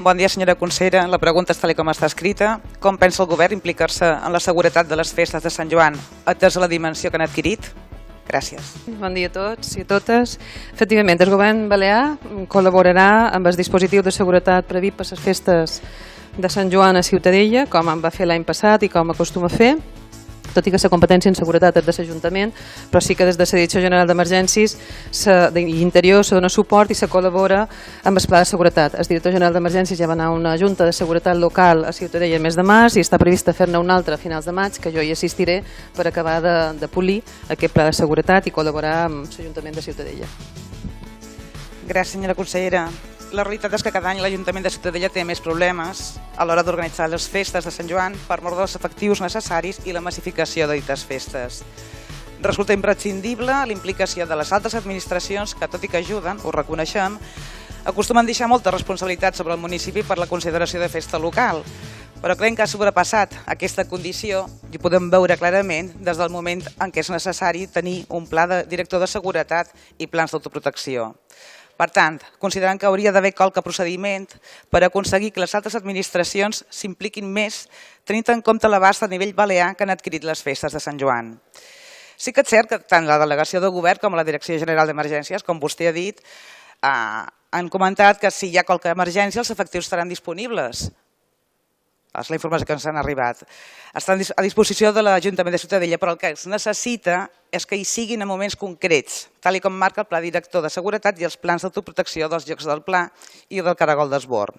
Bon dia, senyora consellera. La pregunta és tal com està escrita. Com pensa el govern implicar-se en la seguretat de les festes de Sant Joan, atès a la dimensió que han adquirit? Gràcies. Bon dia a tots i a totes. Efectivament, el govern balear col·laborarà amb el dispositiu de seguretat previst per les festes de Sant Joan a Ciutadella, com en va fer l'any passat i com acostuma a fer, tot i que la competència en seguretat és de l'Ajuntament, però sí que des de la Direcció General d'Emergències i Interior se dona suport i se col·labora amb el Pla de Seguretat. El director general d'Emergències ja va anar a una junta de seguretat local a Ciutadella el mes de març i està prevista fer-ne una altra a finals de maig, que jo hi assistiré per acabar de polir aquest Pla de Seguretat i col·laborar amb l'Ajuntament de Ciutadella. Gràcies, senyora consellera. La realitat és que cada any l'Ajuntament de Ciutadella té més problemes a l'hora d'organitzar les festes de Sant Joan per mort dels efectius necessaris i la massificació de dites festes. Resulta imprescindible la implicació de les altres administracions que, tot i que ajuden, ho reconeixem, acostumen a deixar molta responsabilitat sobre el municipi per la consideració de festa local. Però creiem que ha sobrepassat aquesta condició i ho podem veure clarament des del moment en què és necessari tenir un pla de director de seguretat i plans d'autoprotecció. Per tant, considerant que hauria d'haver qualque procediment per aconseguir que les altres administracions s'impliquin més, tenint en compte l'abast a nivell balear que han adquirit les festes de Sant Joan. Sí que és cert que tant la delegació de govern com la Direcció General d'Emergències, com vostè ha dit, han comentat que si hi ha qualque emergència els efectius estaran disponibles. És la informació que ens han arribat. Estan a disposició de l'Ajuntament de Ciutadella, però el que es necessita és que hi siguin en moments concrets, tal com marca el Pla Director de Seguretat i els plans d'autoprotecció dels Jocs del Pla i del Caragol d'Esbord.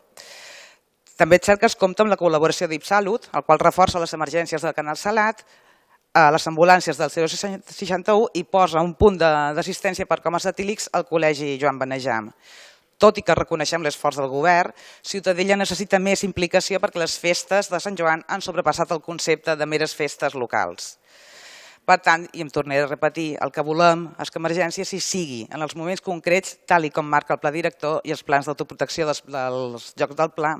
També és cert que es compta amb la col·laboració d'IPSalut, el qual reforça les emergències del Canal Salat, les ambulàncies del 061 i posa un punt d'assistència per comes etílics al Col·legi Joan Benejam. Tot i que reconeixem l'esforç del govern, Ciutadella necessita més implicació perquè les festes de Sant Joan han sobrepassat el concepte de meres festes locals. Per tant, i em tornaré a repetir, el que volem és que emergència sí sigui en els moments concrets, tal com marca el pla director i els plans d'autoprotecció dels Jocs del Pla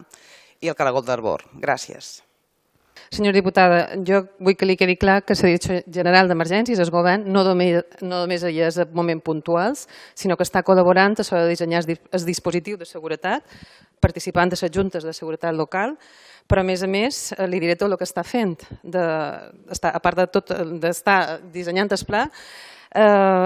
i el Caragol d'Esbord. Gràcies. Senyora diputada, jo vull que li quedi clar que la Direcció General d'Emergències, el govern, no només hi és en moments puntuals, sinó que està col·laborant a l'hora de dissenyar el dispositiu de seguretat, participant de les juntes de seguretat local, però a més, li diré tot el que està fent. A part de tot d'estar dissenyant el pla,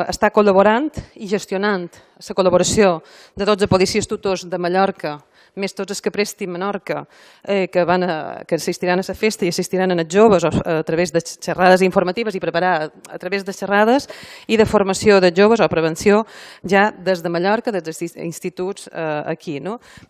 està col·laborant i gestionant la col·laboració de 12 policies tutors de Mallorca, més tots els que presti Menorca, que assistiran a la festa i assistiran a els joves a través de xerrades informatives i preparar a través de xerrades i de formació de joves o prevenció ja des de Mallorca, des dels instituts aquí.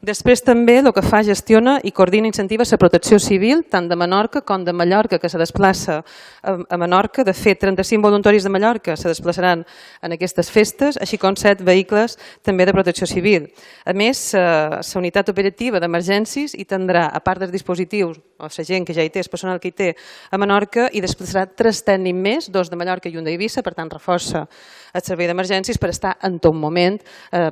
Després també el que fa, gestiona i coordina i incentiva la protecció civil tant de Menorca com de Mallorca, que se desplaça a Menorca. De fet, 35 voluntaris de Mallorca se desplaçaran en aquestes festes, així com 7 vehicles també de protecció civil. A més, la unitat operativa d'emergències i tindrà, a part dels dispositius, o la gent que ja hi té, el personal que hi té a Menorca, i desplaçarà 3 tècnics més, 2 de Mallorca i un d'Eivissa, per tant reforça el servei d'emergències per estar en tot moment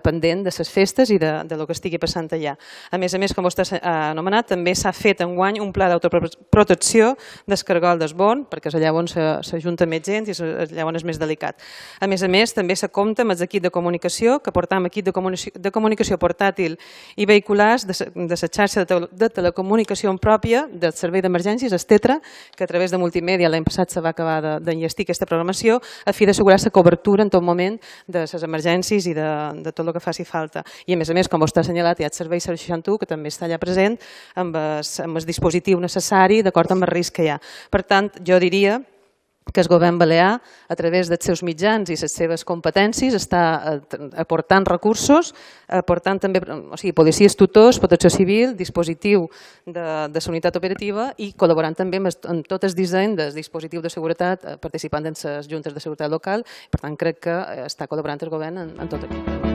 pendent de les festes i del que estigui passant allà. A més, com vostè ha anomenat, també s'ha fet enguany un pla d'autoprotecció del Caragol d'Esbord, perquè és allà on s'ajunta més gent i és allà on és més delicat. A més, també se compta amb els equips de comunicació, que portam equip de comunicació portàtil i vehiculars de la xarxa de telecomunicació pròpia del servei d'emergències, el TETRA, que a través de multimèdia l'any passat se va acabar d'enllestir aquesta programació a fi d'assegurar la cobertura en tot moment de les emergències i de tot el que faci falta. I a més, com vostè ha assenyalat, hi ha el servei 061 que també està allà present amb el dispositiu necessari d'acord amb el risc que hi ha. Per tant, jo diria que el govern balear, a través dels seus mitjans i les seves competències, està aportant recursos, aportant també policies tutors, protecció civil, dispositiu de la unitat operativa i col·laborant també en tot el disseny del dispositiu de seguretat, participant en les juntes de seguretat local. Per tant, crec que està col·laborant el govern en tot això.